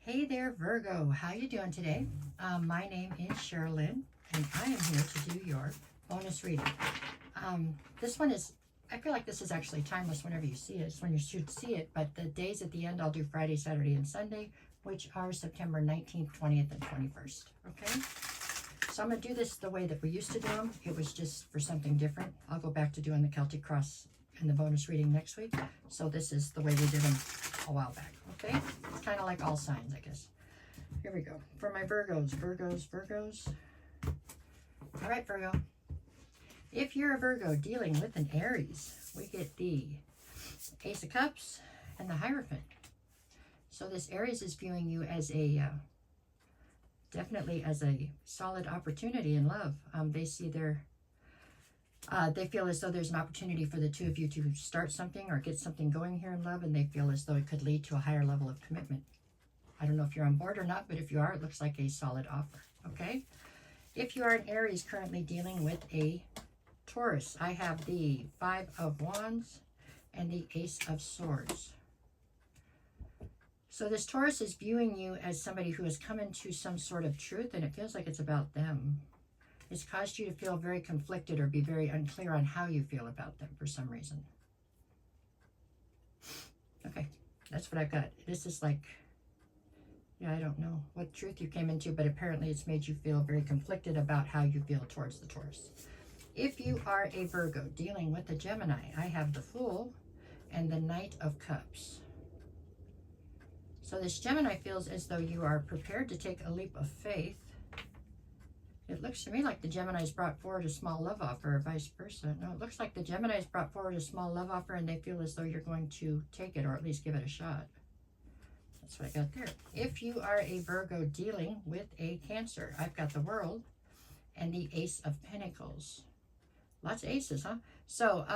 Hey there, Virgo. How you doing today? My name is Sherilyn, and I am here to do your bonus reading. This one is, I feel like this is actually timeless whenever you see it. It's when you should see it, but the days at the end, I'll do Friday, Saturday, and Sunday, which are September 19th, 20th, and 21st, okay? So I'm going to do this the way that we used to do them. It was just for something different. I'll go back to doing the Celtic Cross and the bonus reading next week. So this is the way we did them a while back, okay? It's kind of like all signs, I guess. Here we go. For my Virgos. All right, Virgo. If you're a Virgo dealing with an Aries, we get the Ace of Cups and the Hierophant. So this Aries is viewing you as a, definitely as a solid opportunity in love. They see they feel as though there's an opportunity for the two of you to start something or get something going here in love, and they feel as though it could lead to a higher level of commitment. I don't know if you're on board or not, but if you are, it looks like a solid offer, okay? If you are an Aries currently dealing with a Taurus, I have the Five of Wands and the Ace of Swords. So this Taurus is viewing you as somebody who has come into some sort of truth, and it feels like it's about them. It's caused you to feel very conflicted or be very unclear on how you feel about them for some reason. Okay, that's what I've got. This is like, yeah, I don't know what truth you came into, but apparently it's made you feel very conflicted about how you feel towards the Taurus. If you are a Virgo dealing with a Gemini, I have the Fool and the Knight of Cups. So this Gemini feels as though you are prepared to take a leap of faith. It looks to me like the Gemini's brought forward a small love offer or vice versa. No, it looks like the Gemini's brought forward a small love offer and they feel as though you're going to take it or at least give it a shot. That's what I got there. If you are a Virgo dealing with a Cancer, I've got the World and the Ace of Pentacles. Lots of aces, huh? So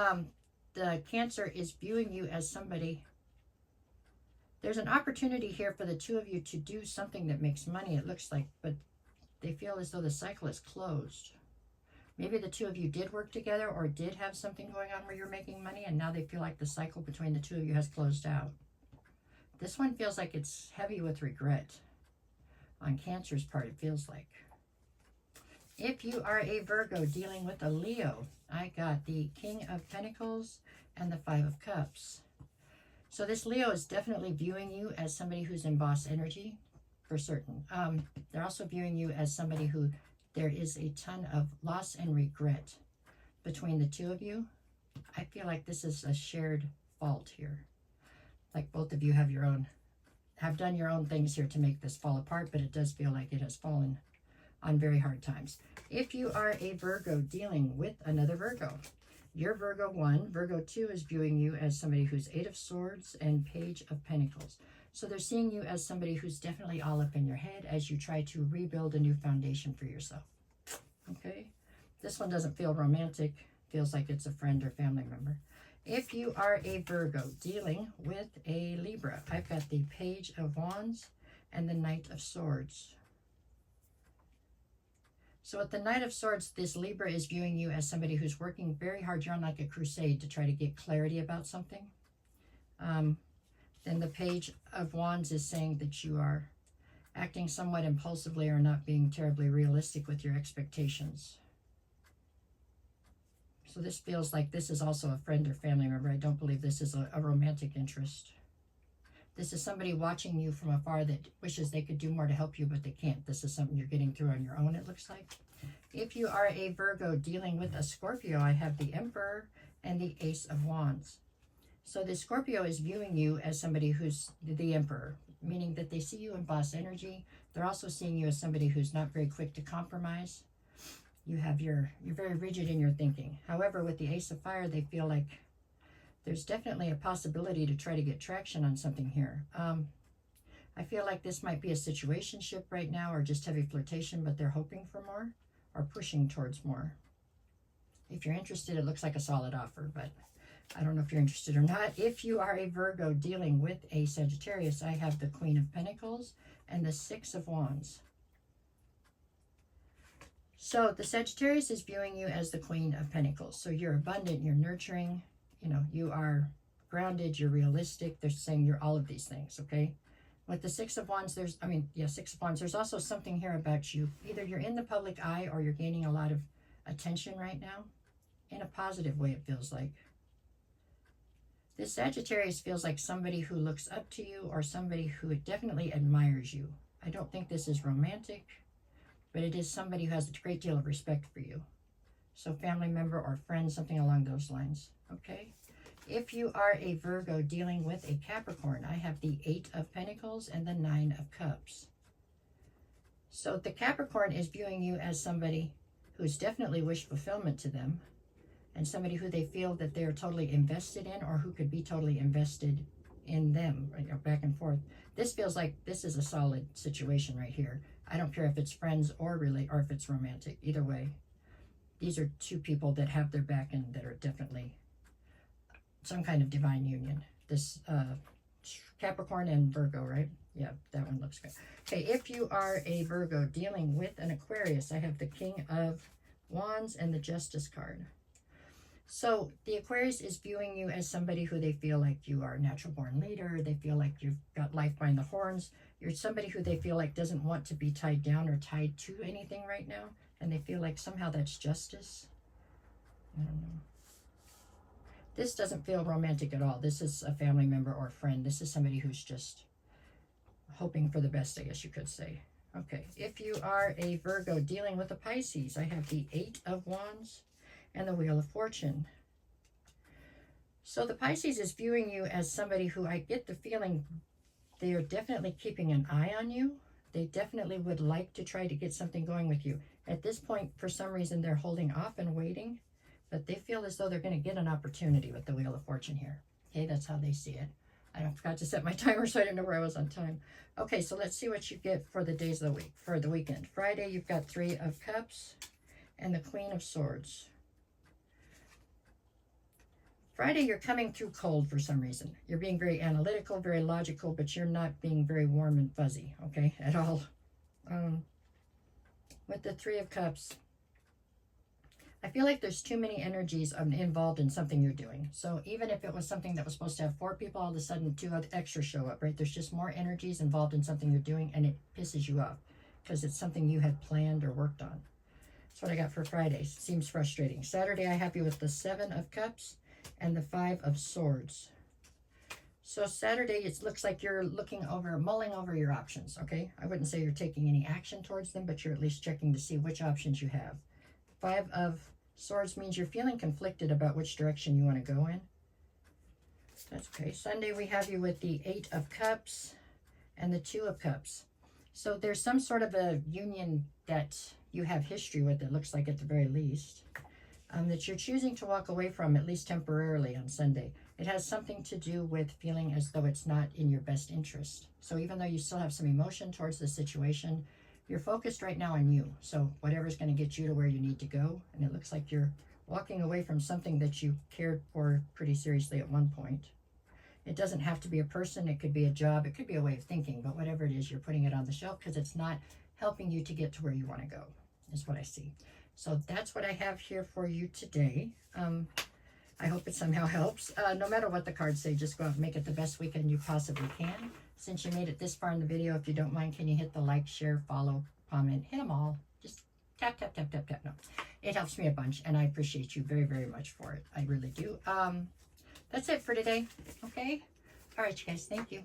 the Cancer is viewing you as somebody. There's an opportunity here for the two of you to do something that makes money, it looks like, but they feel as though the cycle is closed. Maybe the two of you did work together or did have something going on where you're making money, and now they feel like the cycle between the two of you has closed out. This one feels like it's heavy with regret. On Cancer's part, it feels like. If you are a Virgo dealing with a Leo, I got the King of Pentacles and the Five of Cups. So this Leo is definitely viewing you as somebody who's in boss energy, for certain. They're also viewing you as somebody who there is a ton of loss and regret between the two of you. I feel like this is a shared fault here. Like both of you have done your own things here to make this fall apart, but it does feel like it has fallen on very hard times. If you are a Virgo dealing with another Virgo, you're Virgo 1. Virgo 2 is viewing you as somebody who's Eight of Swords and Page of Pentacles. So they're seeing you as somebody who's definitely all up in your head as you try to rebuild a new foundation for yourself. Okay? This one doesn't feel romantic. Feels like it's a friend or family member. If you are a Virgo dealing with a Libra, I've got the Page of Wands and the Knight of Swords. So with the Knight of Swords, this Libra is viewing you as somebody who's working very hard. You're on like a crusade to try to get clarity about something. Then the Page of Wands is saying that you are acting somewhat impulsively or not being terribly realistic with your expectations. So this feels like this is also a friend or family member. I don't believe this is a romantic interest. This is somebody watching you from afar that wishes they could do more to help you, but they can't. This is something you're getting through on your own, it looks like. If you are a Virgo dealing with a Scorpio, I have the Emperor and the Ace of Wands. So the Scorpio is viewing you as somebody who's the Emperor, meaning that they see you in boss energy. They're also seeing you as somebody who's not very quick to compromise. You're very rigid in your thinking. However, with the Ace of Fire, they feel like there's definitely a possibility to try to get traction on something here. I feel like this might be a situationship right now or just heavy flirtation, but they're hoping for more or pushing towards more. If you're interested, it looks like a solid offer, but I don't know if you're interested or not. If you are a Virgo dealing with a Sagittarius, I have the Queen of Pentacles and the Six of Wands. So the Sagittarius is viewing you as the Queen of Pentacles. So you're abundant, you're nurturing, you know, you are grounded, you're realistic. They're saying you're all of these things, okay? With the Six of Wands, Six of Wands, there's also something here about you. Either you're in the public eye or you're gaining a lot of attention right now. In a positive way, it feels like. This Sagittarius feels like somebody who looks up to you or somebody who definitely admires you. I don't think this is romantic, but it is somebody who has a great deal of respect for you. So family member or friend, something along those lines, okay? If you are a Virgo dealing with a Capricorn, I have the 8 of Pentacles and the 9 of Cups. So the Capricorn is viewing you as somebody who's definitely wish fulfillment to them, and somebody who they feel that they're totally invested in, or who could be totally invested in them, you know, back and forth. This feels like this is a solid situation right here. I don't care if it's friends or or if it's romantic. Either way, these are two people that have their back and that are definitely some kind of divine union. This Capricorn and Virgo, right? Yeah, that one looks good. Okay, if you are a Virgo dealing with an Aquarius, I have the King of Wands and the Justice card. So the Aquarius is viewing you as somebody who they feel like you are a natural born leader. They feel like you've got life by the horns. You're somebody who they feel like doesn't want to be tied down or tied to anything right now. And they feel like somehow that's justice. I don't know. This doesn't feel romantic at all. This is a family member or friend. This is somebody who's just hoping for the best, I guess you could say. Okay, if you are a Virgo dealing with a Pisces, I have the 8 of Wands and the Wheel of Fortune. So the Pisces is viewing you as somebody who, I get the feeling they are definitely keeping an eye on you. They definitely would like to try to get something going with you. At this point, for some reason, they're holding off and waiting, but they feel as though they're going to get an opportunity with the Wheel of Fortune here. Okay, that's how they see it. I forgot to set my timer, so I didn't know where I was on time. Okay, so let's see what you get for the days of the week, for the weekend. Friday, you've got 3 of Cups and the Queen of Swords. Friday, you're coming through cold for some reason. You're being very analytical, very logical, but you're not being very warm and fuzzy, okay, at all. With the 3 of Cups, I feel like there's too many energies involved in something you're doing. So even if it was something that was supposed to have 4 people, all of a sudden 2 extra show up, right? There's just more energies involved in something you're doing, and it pisses you off because it's something you had planned or worked on. That's what I got for Friday. Seems frustrating. Saturday, I have you with the 7 of Cups and the 5 of Swords. So Saturday, it looks like you're mulling over your options, okay? I wouldn't say you're taking any action towards them, but you're at least checking to see which options you have. 5 of Swords means you're feeling conflicted about which direction you want to go in. That's okay. Sunday, we have you with the 8 of Cups and the 2 of Cups. So there's some sort of a union that you have history with, it looks like, at the very least, that you're choosing to walk away from, at least temporarily, on Sunday. It has something to do with feeling as though it's not in your best interest. So even though you still have some emotion towards the situation, you're focused right now on you. So whatever's going to get you to where you need to go. And it looks like you're walking away from something that you cared for pretty seriously at one point. It doesn't have to be a person. It could be a job. It could be a way of thinking. But whatever it is, you're putting it on the shelf because it's not helping you to get to where you want to go, is what I see. So that's what I have here for you today. I hope it somehow helps. No matter what the cards say, just go out and make it the best weekend you possibly can. Since you made it this far in the video, if you don't mind, can you hit the like, share, follow, comment, hit them all. Just tap, tap, tap, tap, tap. No, it helps me a bunch, and I appreciate you very, very much for it. I really do. That's it for today, okay? All right, you guys, thank you.